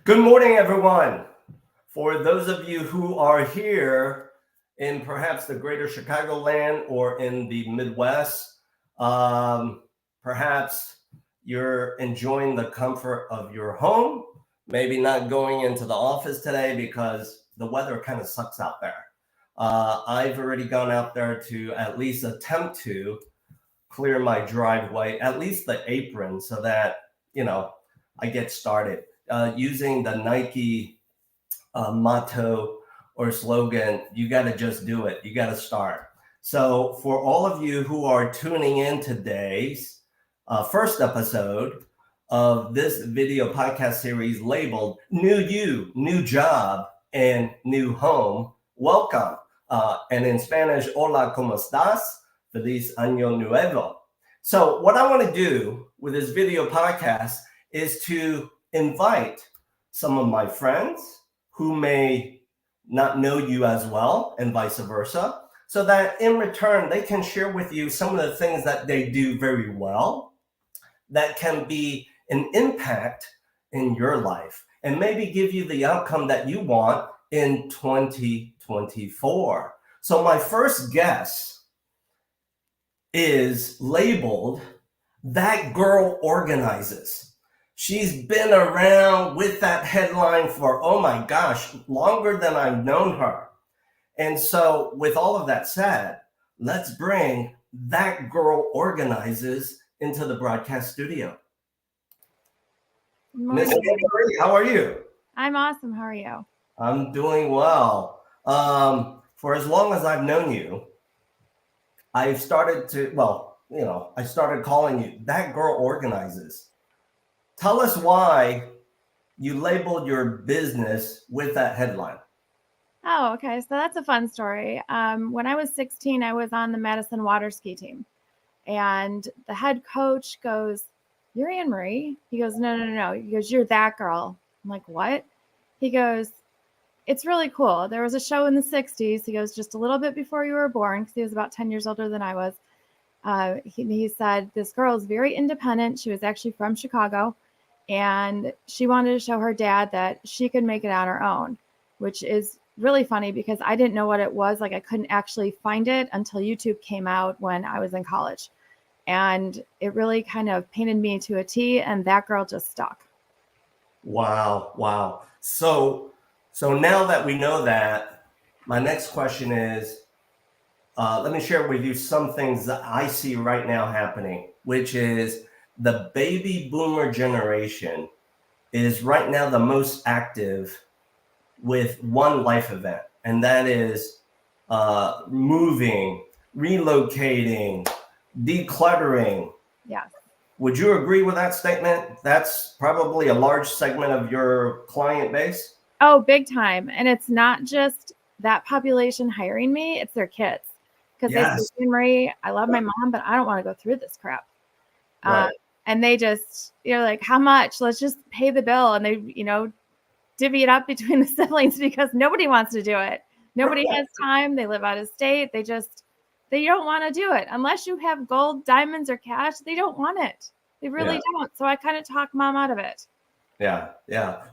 Good morning, everyone. For those of you who are here in perhaps the greater Chicagoland or in the Midwest, perhaps you're enjoying the comfort of your home, maybe not going into the office today because the weather kind of sucks out there. I've already gone out there to at least attempt to clear my driveway, at least the apron, so that, I get started. Using the Nike motto or slogan, you got to just do it. You got to start. So, for all of you who are tuning in today's first episode of this video podcast series labeled New You, New Job, and New Home, welcome. And in Spanish, hola, ¿cómo estás? Feliz Año Nuevo. So, what I want to do with this video podcast is to invite some of my friends who may not know you as well and vice versa, so that in return, they can share with you some of the things that they do very well that can be an impact in your life and maybe give you the outcome that you want in 2024. So my first guest is labeled That Girl Organizes. She's been around with that headline for, oh my gosh, longer than I've known her. And so with all of that said, let's bring That Girl Organizes into the broadcast studio. Miss Guenther, how are you? I'm awesome. How are you? I'm doing well. For as long as I've known you, I've started I started calling you That Girl Organizes. Tell us why you labeled your business with that headline. Oh, okay. So that's a fun story. When I was 16, I was on the Madison water ski team. And the head coach goes, "You're Anne Marie?" He goes, No. He goes, "You're that girl." I'm like, "What?" He goes, "It's really cool. There was a show in the 60s." He goes, "Just a little bit before you were born," because he was about 10 years older than I was. He said, "This girl is very independent." She was actually from Chicago. And she wanted to show her dad that she could make it on her own, which is really funny because I didn't know what it was. Like I couldn't actually find it until YouTube came out when I was in college. And it really kind of painted me to a T, and that girl just stuck. Wow. So now that we know that, my next question is, let me share with you some things that I see right now happening, which is the baby boomer generation is right now the most active with one life event, and that is moving, relocating, decluttering. Yes. Would you agree with that statement? That's probably a large segment of your client base. Oh, big time. And it's not just that population hiring me, it's their kids. Because they say, "Anne Marie, I love my mom, but I don't want to go through this crap." Right. And they just, like, "How much? Let's just pay the bill." And they, divvy it up between the siblings because nobody wants to do it. Nobody has time. They live out of state. They don't want to do it. Unless you have gold, diamonds, or cash, they don't want it. They really don't. So I kind of talk mom out of it. Yeah.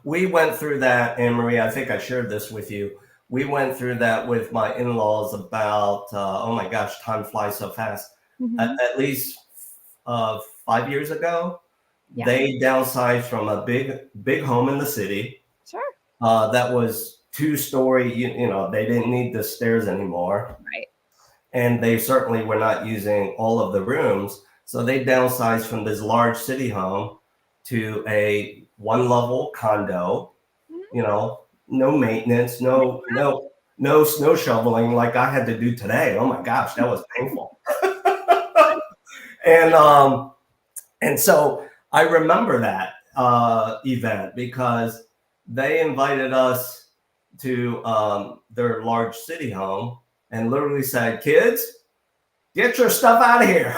We went through that, Anne Marie. I think I shared this with you. We went through that with my in-laws about, oh my gosh, time flies so fast. Mm-hmm. At least 5 years ago, they downsized from a big home in the city. Sure. That was 2-story. They didn't need the stairs anymore. Right. And they certainly were not using all of the rooms. So they downsized from this large city home to a one-level condo. Mm-hmm. No maintenance, no snow shoveling like I had to do today. Oh my gosh, that was painful. And so I remember that event because they invited us to their large city home and literally said, "Kids, get your stuff out of here."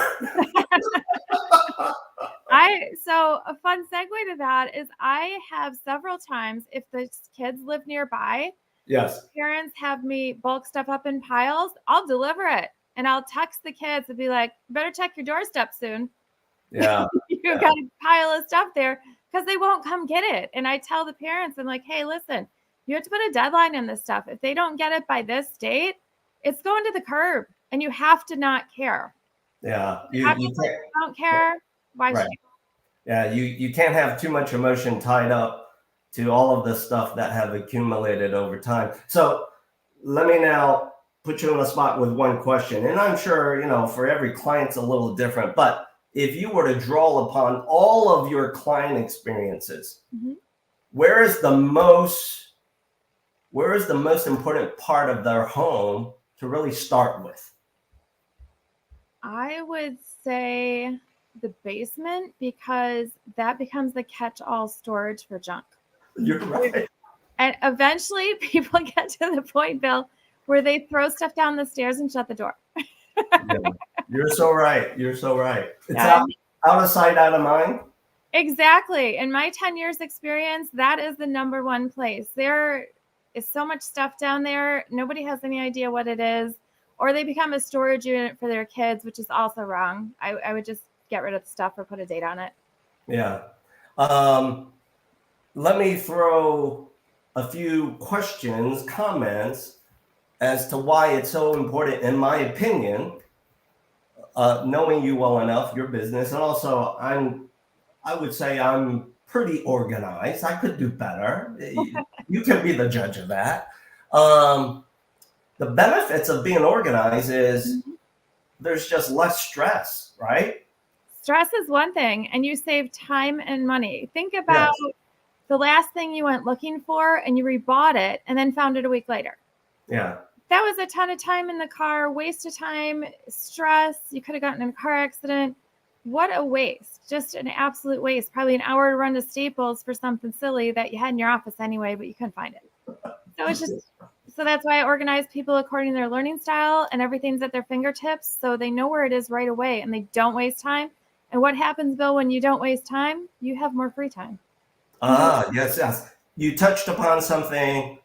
So a fun segue to that is I have several times, if the kids live nearby, yes, parents have me bulk stuff up in piles, I'll deliver it. And I'll text the kids and be like, "Better check your doorstep soon." Yeah. You've got a pile of stuff there. because they won't come get it. And I tell the parents, I'm like, hey, listen, you have to put a deadline in this stuff. If they don't get it by this date, it's going to the curb, and you have to not care. Yeah, you don't care. Why right. should you? Yeah, you can't have too much emotion tied up to all of the stuff that have accumulated over time. So let me now put you on the spot with one question. And I'm sure, for every client's a little different, but if you were to draw upon all of your client experiences, Mm-hmm. where is the most important part of their home to really start with? I would say the basement, because that becomes the catch-all storage for junk. You're right. And eventually people get to the point, Bill, where they throw stuff down the stairs and shut the door. Yeah, you're so right. You're so right. It's Yeah. out of sight, out of mind. Exactly. In my 10 years experience, that is the number one place. There is so much stuff down there. Nobody has any idea what it is, or they become a storage unit for their kids, which is also wrong. I would just get rid of the stuff or put a date on it. Yeah. Let me throw a few questions, comments as to why it's so important, in my opinion, knowing you well enough, your business, and also I would say I'm pretty organized. I could do better. You can be the judge of that. The benefits of being organized is there's just less stress, right? Stress is one thing, and you save time and money. Think about the last thing you went looking for and you rebought it and then found it a week later. Yeah. That was a ton of time in the car, waste of time, stress. You could have gotten in a car accident. What a waste. Just an absolute waste. Probably an hour to run to Staples for something silly that you had in your office anyway, but you couldn't find it. So that's why I organize people according to their learning style, and everything's at their fingertips, so they know where it is right away and they don't waste time. And what happens, Bill, when you don't waste time? You have more free time. Yes. You touched upon something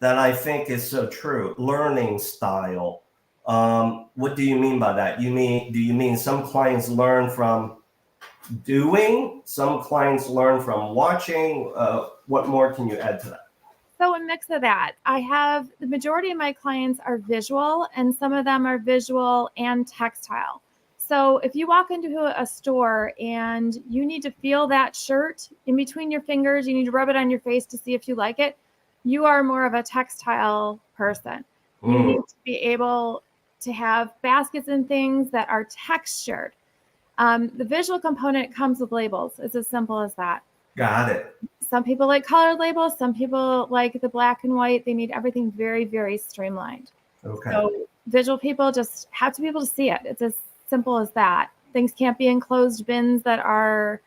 that I think is so true. Learning style. What do you mean by that? Do you mean some clients learn from doing? Some clients learn from watching? What more can you add to that? So a mix of that. I have the majority of my clients are visual, and some of them are visual and textile. So if you walk into a store and you need to feel that shirt in between your fingers, you need to rub it on your face to see if you like it, you are more of a textile person. You need to be able to have baskets and things that are textured. The visual component comes with labels. It's as simple as that. Got it. Some people like colored labels. Some people like the black and white. They need everything very, very streamlined. Okay. So visual people just have to be able to see it. It's as simple as that. Things can't be in closed bins that are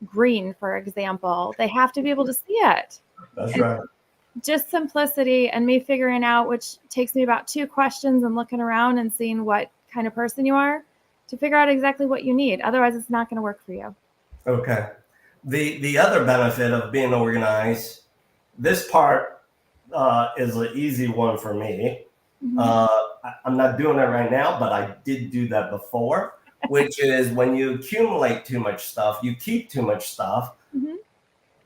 green, for example. They have to be able to see it. That's right. Just simplicity and me figuring out, which takes me about 2 questions and looking around and seeing what kind of person you are to figure out exactly what you need. Otherwise, it's not going to work for you. Okay. The other benefit of being organized, this part is an easy one for me. I'm not doing it right now, but I did do that before, which is when you accumulate too much stuff, you keep too much stuff.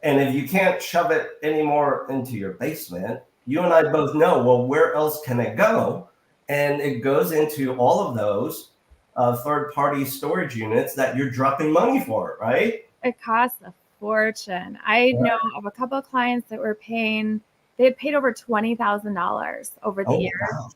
And if you can't shove it anymore into your basement, you and I both know, well, where else can it go? And it goes into all of those third-party storage units that you're dropping money for, right? It costs a fortune. I know of a couple of clients that they had paid over $20,000 over the years. Wow.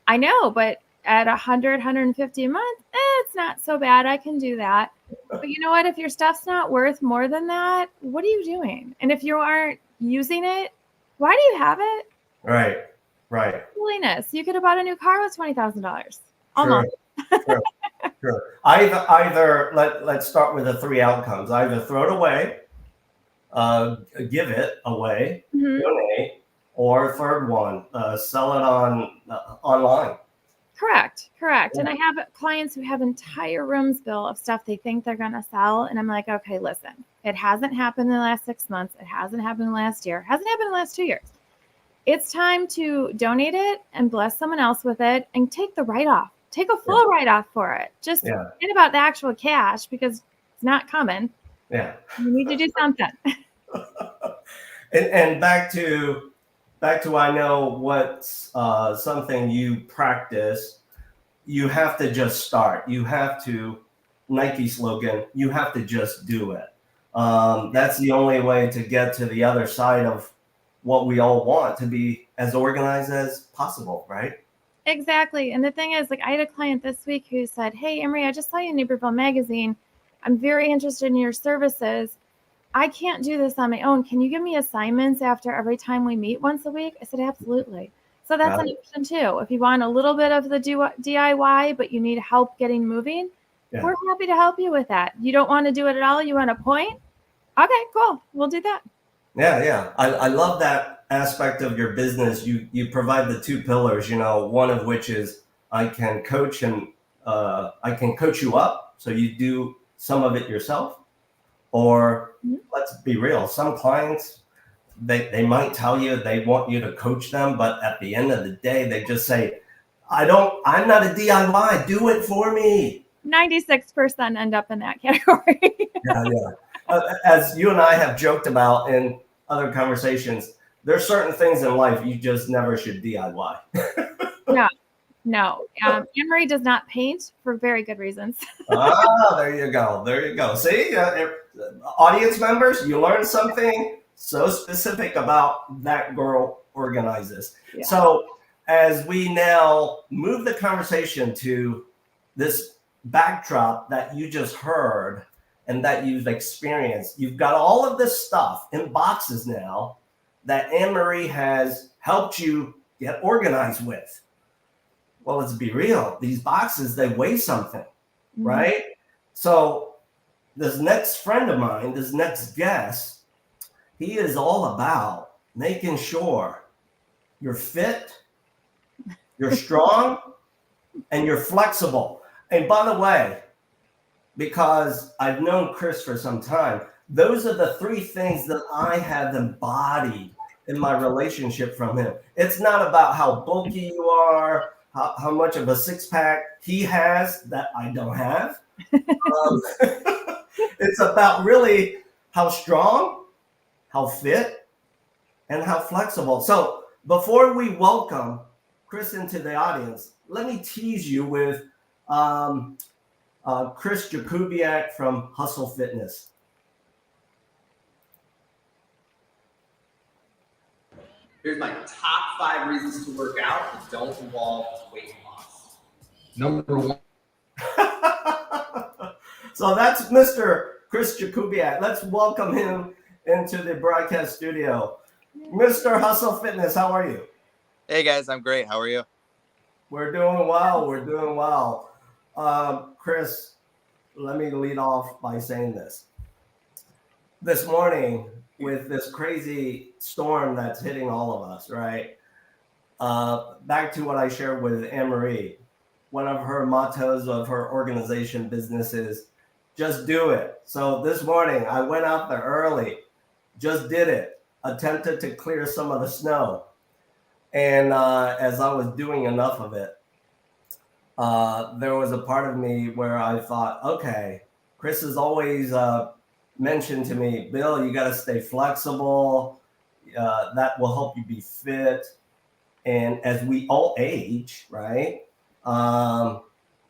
I know, but at $100, $150 a month, it's not so bad. I can do that. But you know what? If your stuff's not worth more than that, what are you doing? And if you aren't using it, why do you have it? Right. Holiness. You could have bought a new car with $20,000. Almost. Sure. Either let's start with the 3 outcomes. Either throw it away, give it away, donate, or third one, sell it online. Correct. And I have clients who have entire rooms, Bill, of stuff they think they're going to sell. And I'm like, okay, listen, it hasn't happened in the last 6 months. It hasn't happened in the last year. It hasn't happened in the last 2 years. It's time to donate it and bless someone else with it and take the write-off. Take a full write-off for it. Just forget about the actual cash because it's not coming. Yeah. You need to do something. And back to I know what's something you practice. You have to just start. You have to, Nike slogan, you have to just do it. That's the only way to get to the other side of what we all want, to be as organized as possible, right? Exactly. And the thing is, like, I had a client this week who said, "Hey, Emery, I just saw you in Naperville Magazine. I'm very interested in your services. I can't do this on my own. Can you give me assignments after every time we meet once a week?" I said, "Absolutely." So that's an option too. If you want a little bit of the DIY, but you need help getting moving, we're happy to help you with that. You don't want to do it at all? You want a point? Okay, cool. We'll do that. Yeah. I love that aspect of your business. You provide the two pillars, one of which is I can coach and I can coach you up so you do some of it yourself. Or let's be real, some clients, they might tell you they want you to coach them, but at the end of the day, they just say, I'm not a DIY, do it for me. 96% end up in that category. Yeah. As you and I have joked about in other conversations, there's certain things in life you just never should DIY. No. Anne-Marie does not paint for very good reasons. There you go. See, audience members, you learned something so specific about that girl organizes. Yeah. So as we now move the conversation to this backdrop that you just heard and that you've experienced, you've got all of this stuff in boxes now that Anne-Marie has helped you get organized with. Well, let's be real. These boxes, they weigh something, right? So this next friend of mine, this next guest, he is all about making sure you're fit, you're strong, and you're flexible. And by the way, because I've known Chris for some time, those are the three things that I have embodied in my relationship from him. It's not about how bulky you are, how much of a six-pack he has that I don't have. It's about really how strong, how fit, and how flexible. So before we welcome Chris into the audience, let me tease you with Chris Jakubiak from Hustle Fitness. Here's my top 5 reasons to work out that don't involve weight loss. Number 1. So that's Mr. Chris Jakubiak. Let's welcome him into the broadcast studio. Mr. Hustle Fitness, how are you? Hey guys, I'm great. How are you? We're doing well. Chris, let me lead off by saying this. This morning, with this crazy storm that's hitting all of us, right? Back to what I shared with Anne-Marie, one of her mottos of her organization business is just do it. So this morning I went out there early, just did it, attempted to clear some of the snow. And as I was doing enough of it, there was a part of me where I thought, okay, Chris has always mentioned to me, Bill, you got to stay flexible. That will help you be fit. And as we all age, right,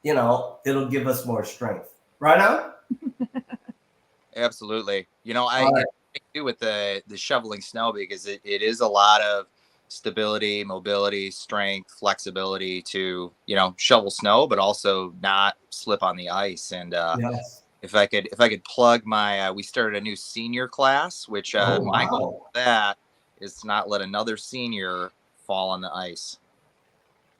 it'll give us more strength. Right now? Absolutely. I do with the shoveling snow because it is a lot of stability, mobility, strength, flexibility to, shovel snow, but also not slip on the ice. And Yes. if I could plug my, we started a new senior class, which my goal for that is to not let another senior fall on the ice.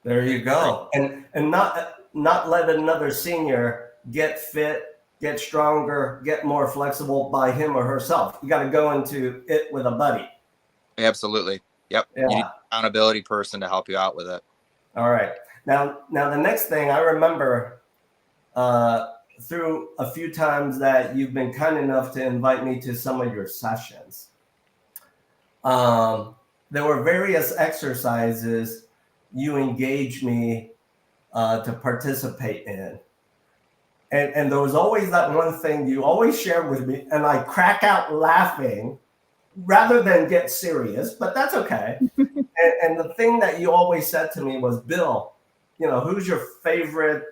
There you go. And not let another senior get fit, get stronger, get more flexible by him or herself. You got to go into it with a buddy. Absolutely. Yep. Yeah. You need an accountability person to help you out with it. All right. Now the next thing I remember through a few times that you've been kind enough to invite me to some of your sessions. There were various exercises you engaged me to participate in. And there was always that one thing you always shared with me, and I crack out laughing rather than get serious, but that's okay. And the thing that you always said to me was, Bill, who's your favorite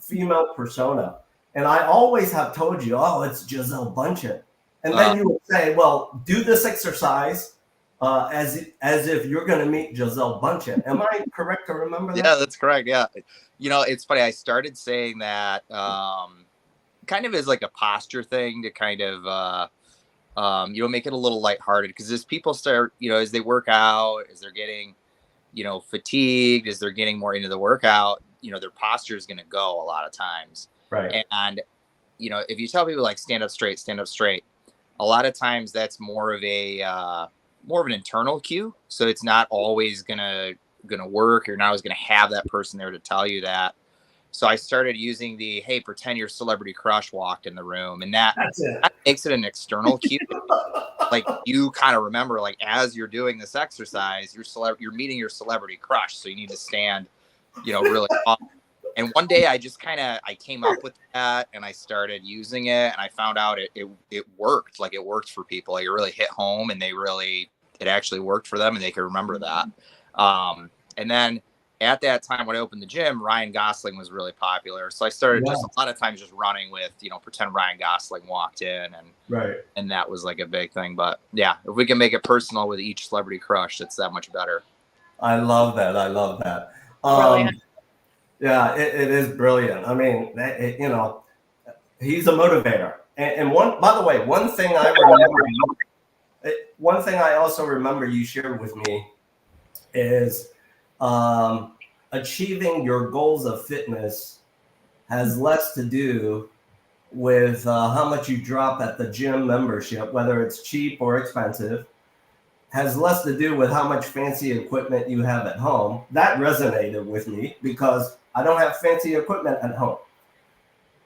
female persona? And I always have told you, oh, it's Gisele Bündchen. And then you would say, well, do this exercise as if you're going to meet Gisele Bündchen. Am I correct to remember that? Yeah, that's correct. Yeah. It's funny. I started saying that kind of as like a posture thing to kind of, make it a little lighthearted, because as people start, as they work out, as they're getting, fatigued, as they're getting more into the workout, their posture is going to go a lot of times. Right. And, if you tell people like stand up straight, a lot of times that's more of an internal cue. So it's not always gonna work. You're not always gonna have that person there to tell you that. So I started using the, hey, pretend your celebrity crush walked in the room, and that makes it an external cue. Like you kind of remember, like as you're doing this exercise, you're meeting your celebrity crush, so you need to stand, really up. And one day I just I came up with that, and I started using it, and I found out it worked. Like it worked for people. Like it really hit home, and it actually worked for them, and they could remember that. And then at that time when I opened the gym, Ryan Gosling was really popular. So I started just a lot of times just running with, pretend Ryan Gosling walked in, and that was like a big thing. But yeah, if we can make it personal with each celebrity crush, it's that much better. I love that. Brilliant. Yeah, it is brilliant. I mean, he's a motivator. And by the way, one thing I also remember you shared with me is achieving your goals of fitness has less to do with how much you drop at the gym membership, whether it's cheap or expensive, has less to do with how much fancy equipment you have at home. That resonated with me because I don't have fancy equipment at home.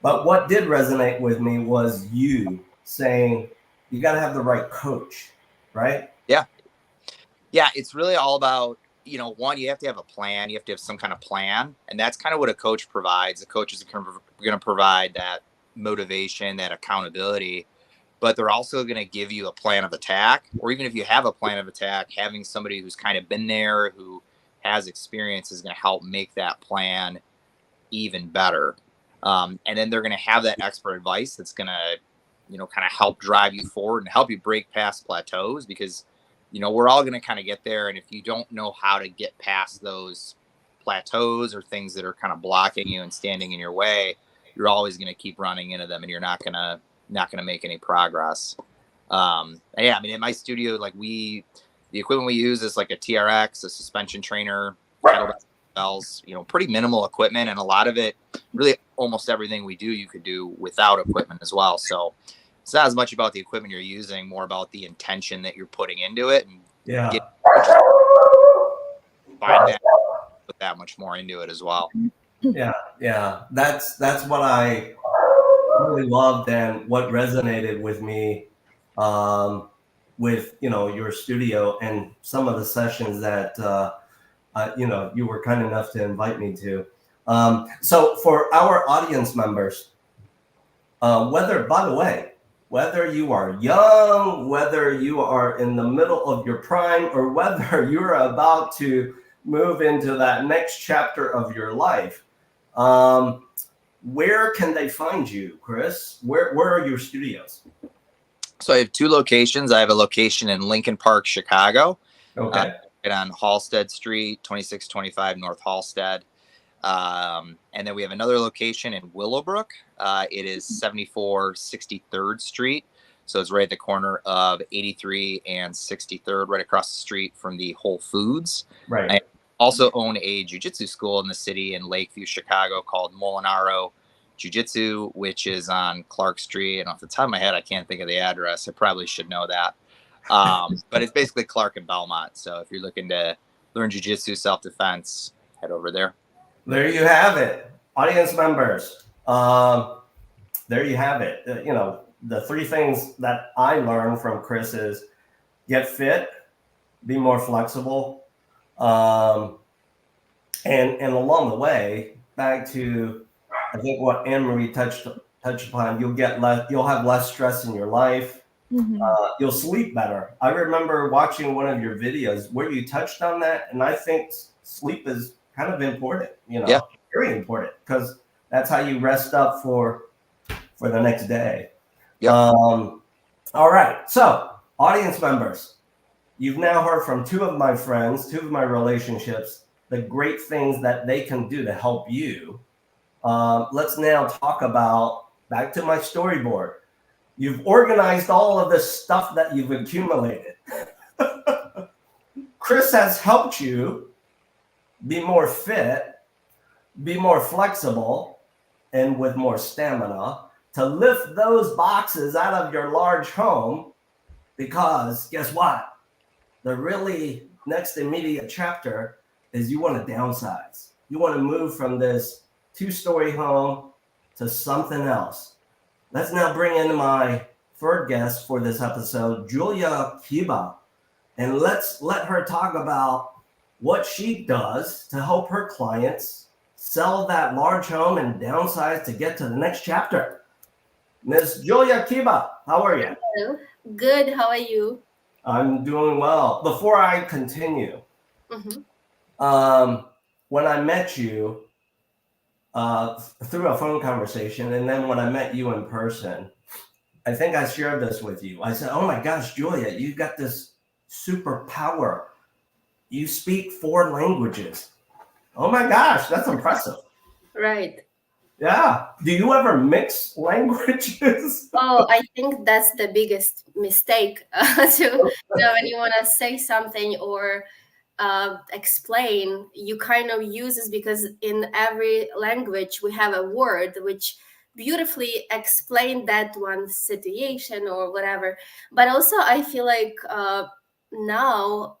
But what did resonate with me was you saying you got to have the right coach, right? Yeah. Yeah. It's really all about, one, you have to have a plan. You have to have some kind of plan. And that's kind of what a coach provides. A coach is going to provide that motivation, that accountability, but they're also going to give you a plan of attack. Or even if you have a plan of attack, having somebody who's kind of been there, who has experience, is going to help make that plan even better. And then they're going to have that expert advice that's going to, kind of help drive you forward and help you break past plateaus, because, we're all going to kind of get there. And if you don't know how to get past those plateaus or things that are kind of blocking you and standing in your way, you're always going to keep running into them, and you're not going to make any progress. Yeah, I mean, in my studio, like the equipment we use is like a TRX, a suspension trainer, kettlebells, pretty minimal equipment. And a lot of it, really almost everything we do, you could do without equipment as well. So it's not as much about the equipment you're using, more about the intention that you're putting into it, and find that, put that much more into it as well. Yeah. That's what I really loved, and what resonated with me with your studio and some of the sessions that you were kind enough to invite me to. So for our audience members, whether you are young, whether you are in the middle of your prime, or whether you're about to move into that next chapter of your life, where can they find you, Chris? Where are your studios? So I have two locations. I have a location in Lincoln Park, Chicago. Okay. Right on Halstead Street, 2625 North Halstead. And then we have another location in Willowbrook. It is 7463rd Street. So it's right at the corner of 83 and 63rd, right across the street from the Whole Foods. Right. I also own a jiu-jitsu school in the city in Lakeview, Chicago, called Molinaro Jiu-Jitsu, which is on Clark Street. And off the top of my head, I can't think of the address. I probably should know that. But it's basically Clark and Belmont. So if you're looking to learn jiu-jitsu, self-defense, head over there. There you have it, audience members. There you have it. The three things that I learned from Chris is get fit, be more flexible, and along the way, back to I think what Anne Marie touched upon, you'll have less stress in your life. You'll sleep better. I remember watching one of your videos where you touched on that, and I think sleep is kind of important, very important, because that's how you rest up for the next day. Yep. All right. So, audience members, you've now heard from two of my friends, two of my relationships, the great things that they can do to help you. Let's now talk about, back to my storyboard. You've organized all of this stuff that you've accumulated. Chris has helped you be more fit, be more flexible, and with more stamina to lift those boxes out of your large home, because guess what? The really next immediate chapter is you want to downsize. You want to move from this 2-story home to something else. Let's now bring in my third guest for this episode, Julia Kyba, and let's let her talk about what she does to help her clients sell that large home and downsize to get to the next chapter. Ms. Julia Kyba, how are you? Hello. Good. How are you? I'm doing well. Before I continue, when I met you through a phone conversation, and then when I met you in person, I think I shared this with you. I said, oh my gosh, Julia, you got this superpower. You speak 4 languages. Oh my gosh, that's impressive. Right. Yeah. Do you ever mix languages? Oh, I think that's the biggest mistake. When you want to say something or explain, you kind of use this, because in every language we have a word which beautifully explain that one situation or whatever. But also I feel like now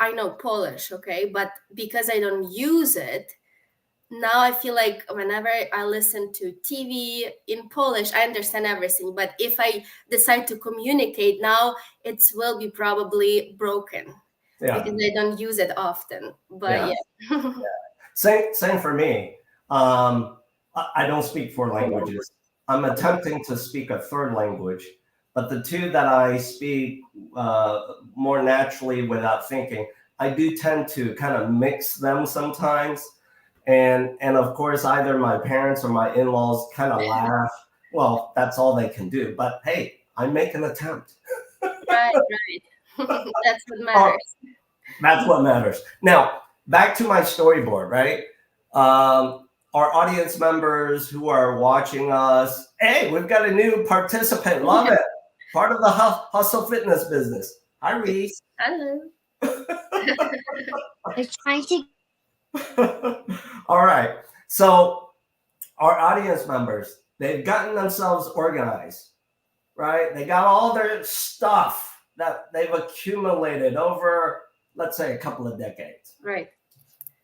I know Polish, okay, but because I don't use it, now I feel like whenever I listen to TV in Polish, I understand everything. But if I decide to communicate now, it will be probably broken because I don't use it often. But yeah. Same for me. I don't speak 4 languages. I'm attempting to speak a 3rd language, but the 2 that I speak more naturally without thinking, I do tend to kind of mix them sometimes. And of course, either my parents or my in-laws kind of laugh. Well, that's all they can do. But hey, I make an attempt. Right. That's what matters. That's what matters. Now, back to my storyboard, right? Our audience members who are watching us, hey, we've got a new participant. Love it. Part of the Hustle Fitness business. Hi, Reese. Hello. I'm trying to. All right. So our audience members, they've gotten themselves organized, right? They got all their stuff that they've accumulated over, let's say, a couple of decades. Right.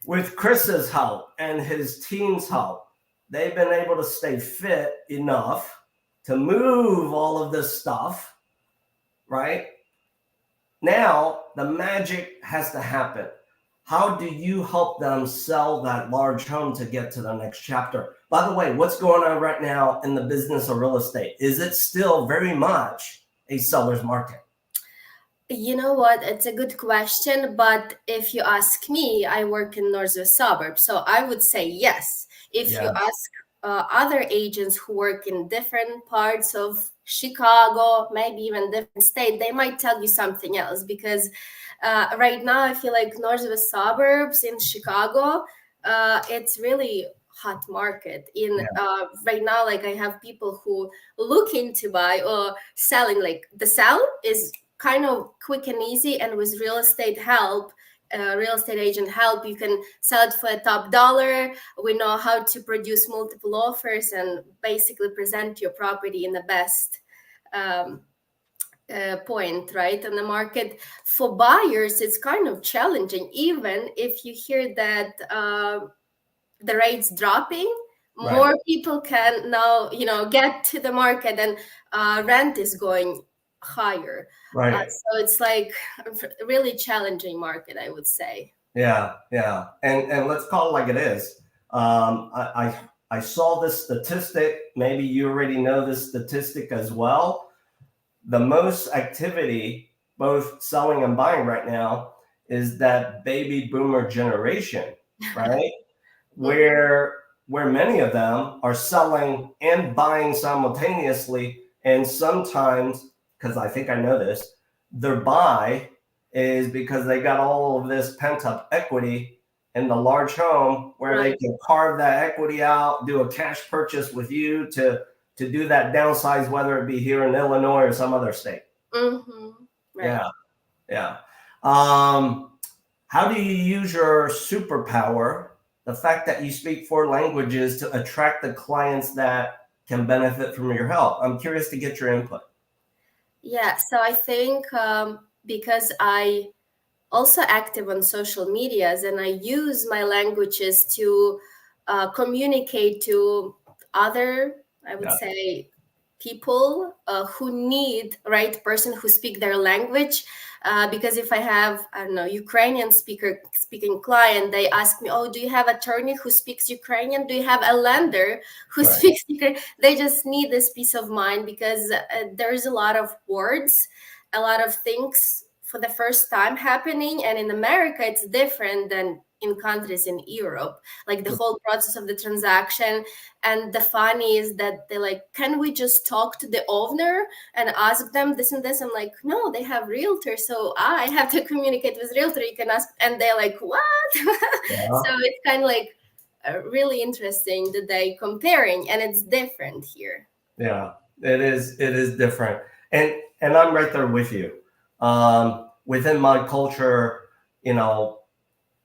With Chris's help and his team's help, they've been able to stay fit enough to move all of this stuff, right? Now, the magic has to happen. How do you help them sell that large home to get to the next chapter? By the way, what's going on right now in the business of real estate? Is it still very much a seller's market? You know what? It's a good question. But if you ask me, I work in northwest suburbs. So I would say yes. If you ask other agents who work in different parts of Chicago, maybe even different state, they might tell you something else, because right now I feel like northwest suburbs in Chicago, it's really hot market right now. Like I have people who looking to buy or selling. Like the sell is kind of quick and easy, and with real estate help, real estate agent help, you can sell it for a top dollar. We know how to produce multiple offers and basically present your property in the best point, right, on the market. For buyers, it's kind of challenging. Even if you hear that the rates dropping, more people can now, get to the market, and rent is going higher. Right. So it's like a really challenging market, I would say. Yeah. And let's call it like it is. I I saw this statistic. Maybe you already know this statistic as well. The most activity, both selling and buying right now, is that baby boomer generation, right? where many of them are selling and buying simultaneously. And sometimes, because I think I know this, their buy is because they got all of this pent up equity in the large home where they can carve that equity out, do a cash purchase with you to do that downsize, whether it be here in Illinois or some other state. Mm-hmm. Right. Yeah. How do you use your superpower, the fact that you speak 4 languages, to attract the clients that can benefit from your help? I'm curious to get your input. Yeah, so I think because I also active on social medias and I use my languages to communicate to other, I would say, people who need right person who speak their language. Because if I have, I don't know, Ukrainian speaking client, they ask me, oh, do you have attorney who speaks Ukrainian? Do you have a lender who speaks Ukrainian? They just need this peace of mind because there's a lot of words, a lot of things for the first time happening. And in America, it's different than in countries in Europe, like the whole process of the transaction. And the funny is that they're like, can we just talk to the owner and ask them this and this? I'm like, no, they have realtor. So I have to communicate with realtor. You can ask. And they're like, what? So it's kind of like really interesting that they comparing, and it's different here. Yeah, it is different. And I'm right there with you. Within my culture,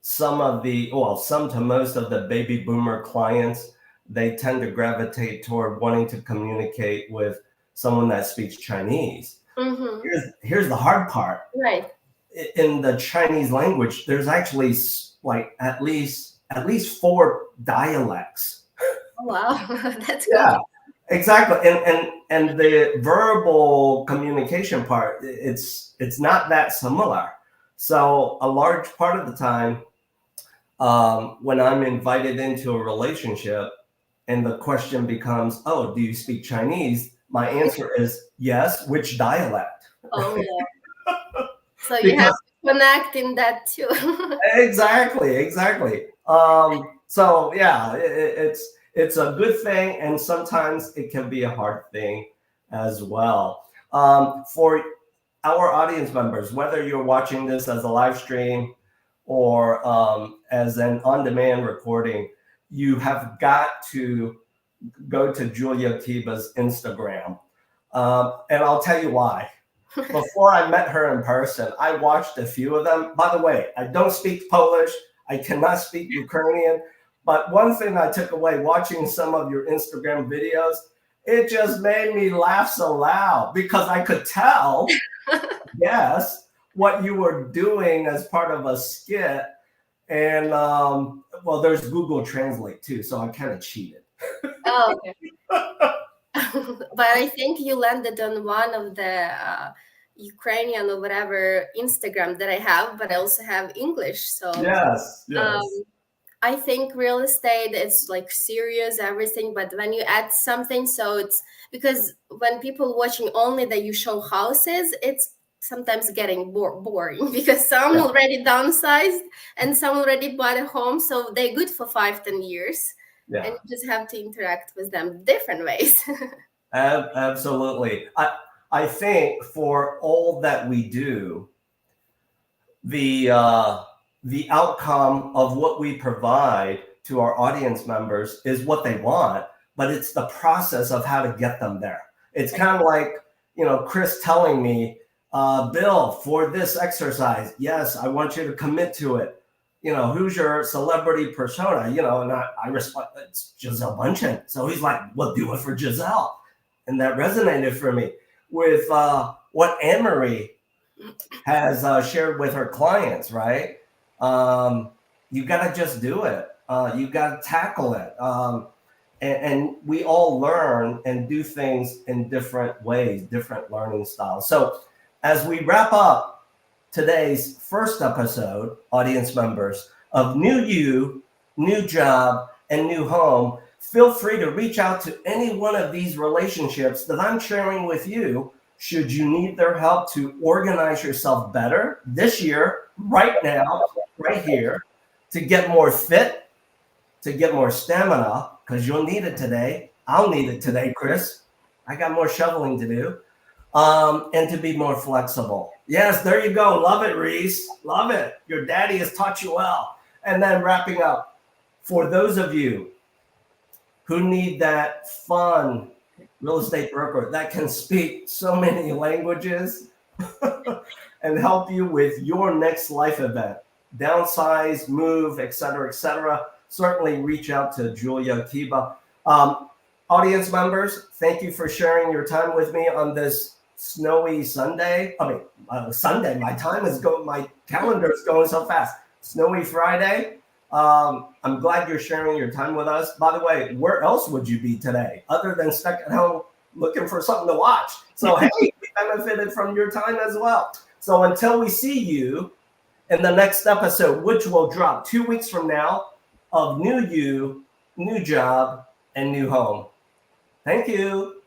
some to most of the baby boomer clients, they tend to gravitate toward wanting to communicate with someone that speaks Chinese. Mm-hmm. Here's the hard part. Right. In the Chinese language, there's actually like at least 4 dialects. Oh, wow, that's good. Yeah, exactly. And the verbal communication part, it's not that similar. So a large part of the time, when I'm invited into a relationship and the question becomes, oh, do you speak Chinese? My answer is yes. Which dialect? Oh, yeah. So you have to connect in that too. Exactly. So yeah, it's a good thing, and sometimes it can be a hard thing as well. For our audience members, whether you're watching this as a live stream or as an on-demand recording, you have got to go to Julia Kyba's Instagram. And I'll tell you why. Before I met her in person, I watched a few of them. By the way, I don't speak Polish. I cannot speak Ukrainian. But one thing I took away watching some of your Instagram videos, it just made me laugh so loud because I could tell, yes, what you were doing as part of a skit. And there's Google Translate too, so I kind of cheated. Oh, okay. But I think you landed on one of the Ukrainian or whatever Instagram that I have, but I also have English. So yes. I think real estate is like serious everything, but when you add something, so it's because when people watching only that you show houses, it's sometimes getting boring because some already downsized and some already bought a home, so they're good for 5-10 years. And you just have to interact with them different ways. Absolutely. I think for all that we do, the outcome of what we provide to our audience members is what they want, but it's the process of how to get them there. It's kind of like, Chris telling me, Bill, for this exercise, yes, I want you to commit to it. Who's your celebrity persona? And I respond, it's Gisele Bündchen. So he's like, well, do it for Gisele. And that resonated for me with what Anne-Marie has shared with her clients, right? You got to just do it. You got to tackle it. And we all learn and do things in different ways, different learning styles. So as we wrap up today's first episode, audience members, of New You, New Job, and New Home, feel free to reach out to any one of these relationships that I'm sharing with you. Should you need their help to organize yourself better this year, right now, right here, to get more fit, to get more stamina, because you'll need it today. I'll need it today, Chris. I got more shoveling to do. And to be more flexible. Yes, there you go. Love it, Reese. Love it. Your daddy has taught you well. And then wrapping up, for those of you who need that fun real estate broker that can speak so many languages and help you with your next life event, downsize, move, etc., certainly reach out to Julia Kyba. Audience members, thank you for sharing your time with me on this snowy Sunday. Sunday. My calendar is going so fast. Snowy Friday. I'm glad you're sharing your time with us. By the way, where else would you be today other than stuck at home looking for something to watch? So, hey, we benefited from your time as well. So until we see you in the next episode, which will drop 2 weeks from now, of new you, new job, and new home. Thank you.